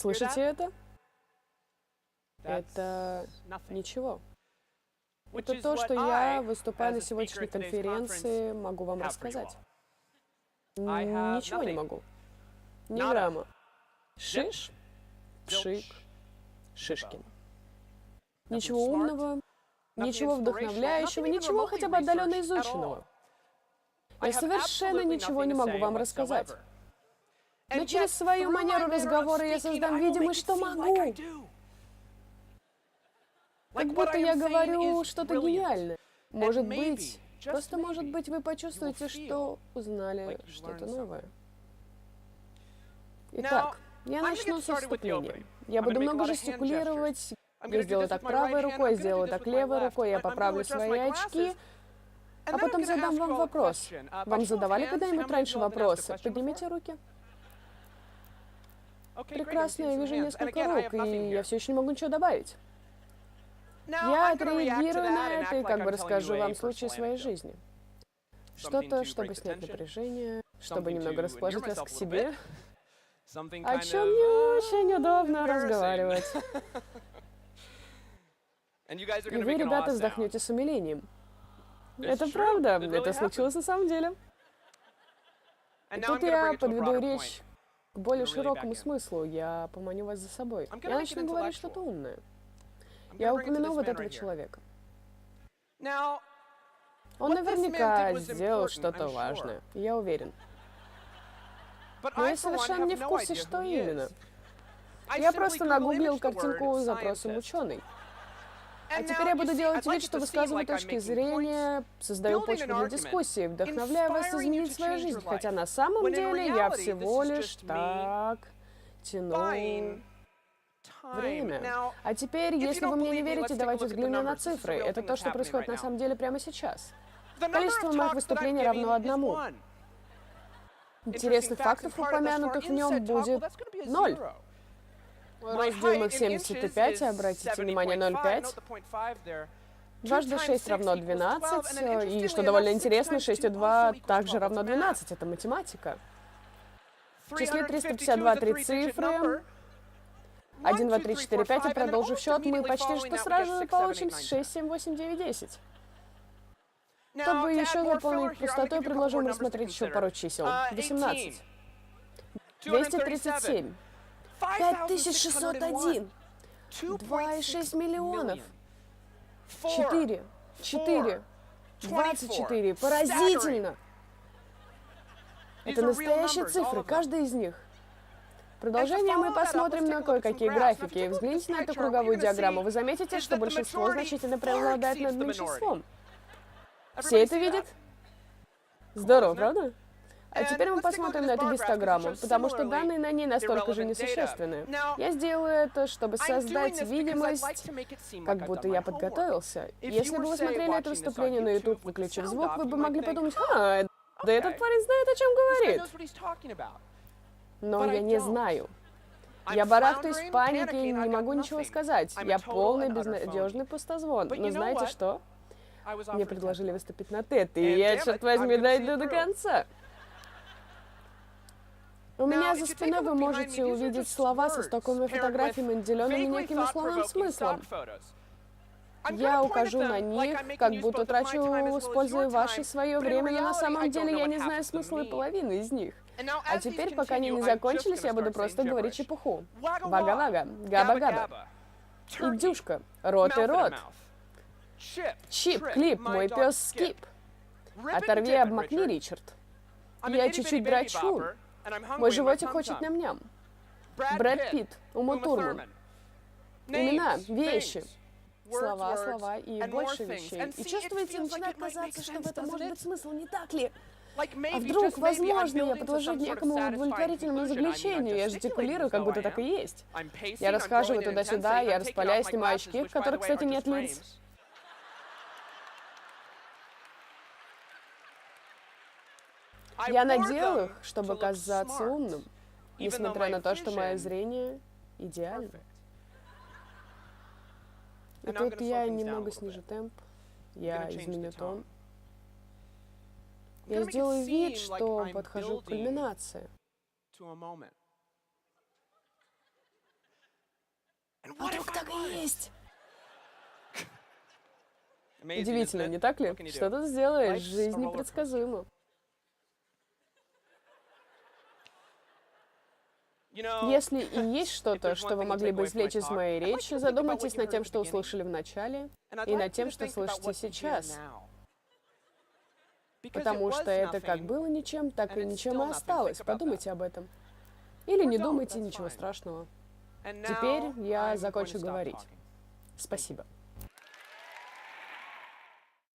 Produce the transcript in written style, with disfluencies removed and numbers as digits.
Слышите это? Это ничего. Это то, что я, выступая на сегодняшней конференции, могу вам рассказать. Ничего не могу. Ни грамма. Шиш, пшик, Шишкин. Ничего умного, ничего вдохновляющего, ничего хотя бы отдаленно изученного. Я совершенно ничего не могу вам рассказать. Но через свою манеру разговора я создам видимость, что могу. Как будто я говорю что-то гениальное. Может быть, просто может быть, вы почувствуете, что узнали что-то новое. Итак, я начну со вступления. Я буду много жестикулировать. Я сделаю так правой рукой, сделаю так левой рукой, я поправлю свои очки, а потом задам вам вопрос. Вам задавали когда-нибудь раньше вопросы? Поднимите руки. Прекрасно, я вижу несколько рук, и я все еще не могу ничего добавить. Я отреагирую на это и как бы расскажу вам случай своей жизни. Что-то, чтобы снять напряжение, чтобы немного расположить вас к себе. О чем не очень удобно разговаривать. И вы, ребята, вздохнете с умилением. Это правда, это случилось на самом деле. И тут я подведу речь к более широкому смыслу, я поманю вас за собой. Я начну говорить что-то умное. Я упомяну вот этого человека. Он наверняка сделал что-то важное, я уверен. Но я совершенно не в курсе, что именно. Я просто нагуглил картинку с запросом «ученый». А теперь я буду делать вид, что высказываю точки зрения, создаю почву для дискуссии, вдохновляю вас изменить свою жизнь, хотя на самом деле я всего лишь так тяну время. А теперь, если вы мне не верите, давайте взглянем на цифры. Это то, что происходит на самом деле прямо сейчас. Количество моих выступлений равно 1. Интересных фактов, упомянутых в нем, будет 0. Рост дюймов 75, обратите внимание, 0,5. Дважды 6 равно 12, и, что довольно интересно, 6 и 2 также равно 12, это математика. В числе 352 3 цифры. 1, 2, 3, 4, 5, и продолжив счет, мы почти что сразу же получим 6, 7, 8, 9, 10. Чтобы еще заполнить пустоту, предложим рассмотреть еще пару чисел. 18. 237. 5601. 2,6 миллионов. 4. 4. 24. Поразительно! Это настоящие цифры, каждая из них. В продолжение мы посмотрим на кое-какие графики. Взгляните на эту круговую диаграмму. Вы заметите, что большинство значительно преобладает над меньшинством. Все это видят? Здорово, правда? А теперь мы посмотрим на эту гистограмму, потому что данные на ней настолько же несущественны. Я сделаю это, чтобы создать видимость, как будто я подготовился. Если бы вы смотрели это выступление на YouTube, выключив звук, вы бы могли подумать, да этот парень знает, о чем говорит. Но я не знаю. Я барахтаюсь в панике и не могу ничего сказать. Я полный безнадежный пустозвон. Но знаете что? Мне предложили выступить на TED, и я, черт возьми, дойду до конца. У меня за спиной вы можете увидеть слова со стоковыми фотографиями, наделенными неким условным смыслом. Я укажу на них, как будто трачу, используя ваше свое время, но на самом деле я не знаю смысла и половины из них. А теперь, пока они не закончились, я буду просто говорить чепуху. Вага-вага, габа-габа. Индюшка, рот и рот. Чип, клип, мой пес Скип. Оторви и обмакни, Ричард. Я чуть-чуть драчу. Мой животик хочет ням-ням. Брэд Питт, Ума Турман. Имена, вещи. Слова, слова и больше вещей. И чувствуете, начинает казаться, что в этом может быть смысл, не так ли? А вдруг, возможно, я подложу к некому удовлетворительному заключению, я жестикулирую, как будто так и есть. Я расхаживаю туда-сюда, я распаляю, снимаю очки, в которых, кстати, нет линз. Я надел их, чтобы казаться умным, несмотря на то, что мое зрение идеально. И тут я немного снижу темп, я изменю тон. Я сделаю вид, что подхожу к кульминации. А вдруг так и есть? Удивительно, не так ли? Что тут сделаешь? Жизнь непредсказуема. Если и есть что-то, что вы могли бы извлечь из моей речи, задумайтесь над тем, что услышали в начале, и над тем, что слышите сейчас. Потому что это как было ничем, так и ничем и осталось. Подумайте об этом. Или не думайте, ничего страшного. Теперь я закончу говорить. Спасибо.